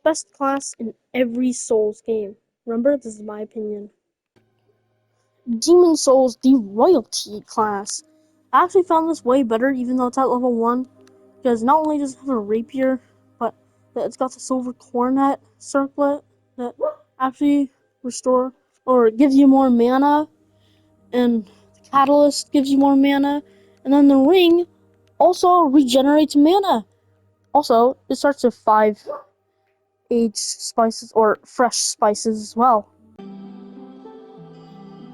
best class in every Souls game. Remember, this is my opinion. Demon Souls, the royalty class. I actually found this way better, even though it's at level 1, because not only does it have a rapier, but it's got the silver coronet circlet that actually restore or gives you more mana, and the catalyst gives you more mana, and then the ring also regenerates mana. Also, it starts with 5 aged spices or fresh spices as well.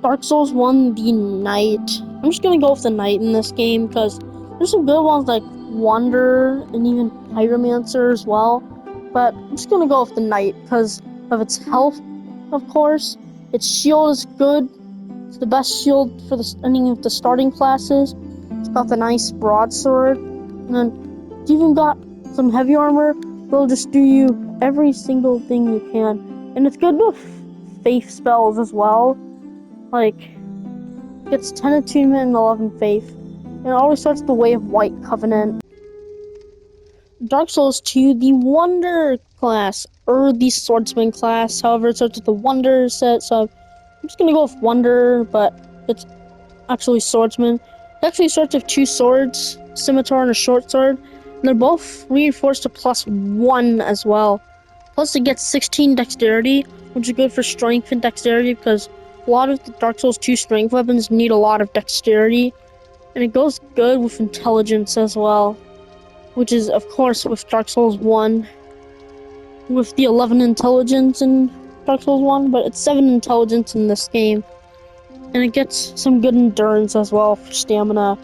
Dark Souls 1, the Knight. I'm just gonna go with the Knight in this game because there's some good ones like Wanderer and even Pyromancer as well. But I'm just gonna go with the Knight because of its health, of course. Its shield is good. It's the best shield for any of the starting classes. It's got the nice broadsword. And then it's even got some heavy armor. It'll just do you every single thing you can. And it's good with faith spells as well. Like, gets 10 attunement and 11 faith. And it always starts the Way of White Covenant. Dark Souls 2, the Wonder class, or the Swordsman class. However, it starts with the Wonder set, so I'm just gonna go with Wonder, but it's actually Swordsman. It actually starts with 2 swords, scimitar and a short sword. And they're both reinforced to +1 as well. Plus, it gets 16 dexterity, which is good for strength and dexterity because a lot of the Dark Souls 2 strength weapons need a lot of dexterity, and it goes good with intelligence as well, which is, of course, with Dark Souls 1, with the 11 intelligence in Dark Souls 1, but it's 7 intelligence in this game, and it gets some good endurance as well for stamina.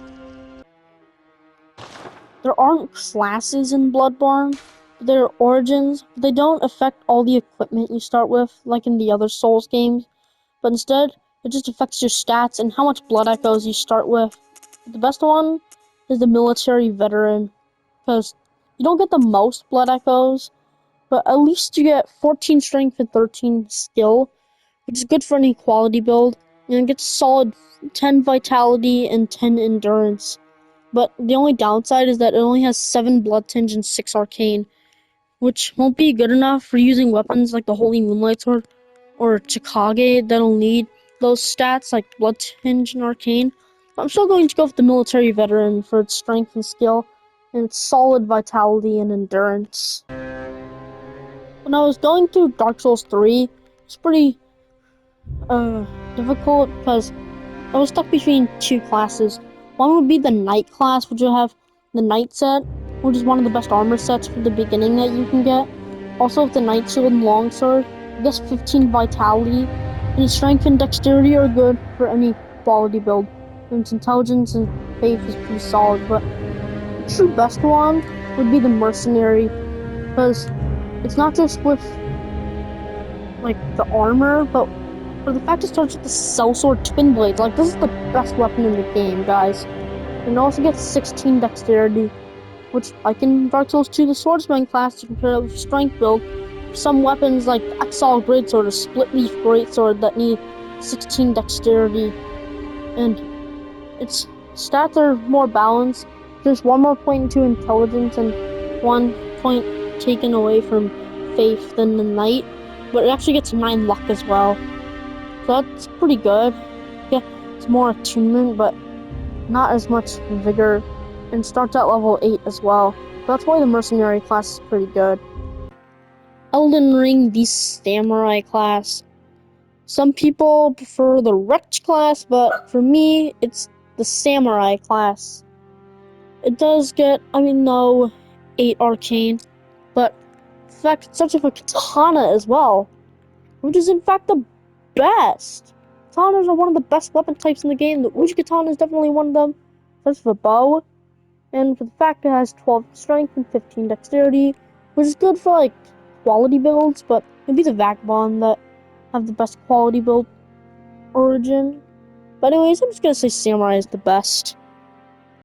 There aren't classes in Bloodborne, there are origins, but they don't affect all the equipment you start with, like in the other Souls games. But instead, it just affects your stats and how much blood echoes you start with. The best one is the military veteran, because you don't get the most blood echoes, but at least you get 14 strength and 13 skill, which is good for any quality build, and it gets solid 10 vitality and 10 endurance. But the only downside is that it only has 7 blood tinge and 6 arcane, which won't be good enough for using weapons like the Holy Moonlight Sword or Chikage that'll need those stats like Blood Tinge and Arcane. But I'm still going to go with the Military Veteran for its strength and skill, and its solid vitality and endurance. When I was going through Dark Souls 3, it's pretty difficult because I was stuck between 2 classes. One would be the Knight class, which will have the Knight set, which is one of the best armor sets for the beginning that you can get. Also, with the Knight Shield and Longsword, it gets 15 vitality, and its strength and dexterity are good for any quality build. And its intelligence and faith is pretty solid, but the true best one would be the Mercenary, because it's not just with like the armor, but for the fact it starts with the Sellsword Twin Blades. Like, this is the best weapon in the game, guys. And it also gets 16 dexterity, which, like in Dark Souls 2, the Swordsman class, you can pair it with Strength build. Some weapons like the Exile Greatsword or Split Leaf Greatsword that need 16 dexterity, and its stats are more balanced. There's 1 more point into intelligence and 1 point taken away from faith than the Knight, but it actually gets 9 luck as well. So that's pretty good. Yeah, it's more attunement, but not as much vigor, and starts at level 8 as well. That's why the Mercenary class is pretty good. Elden Ring, the Samurai class. Some people prefer the Wretch class, but for me, it's the Samurai class. It does get, no 8 arcane, but in fact, it starts with a katana as well, which is in fact the best. Katanas are one of the best weapon types in the game. The Uji Katana is definitely one of them. Starts with a bow, and for the fact it has 12 strength and 15 dexterity, which is good for like quality builds, but maybe the Vagabond that have the best quality build origin. But anyways, I'm just gonna say Samurai is the best.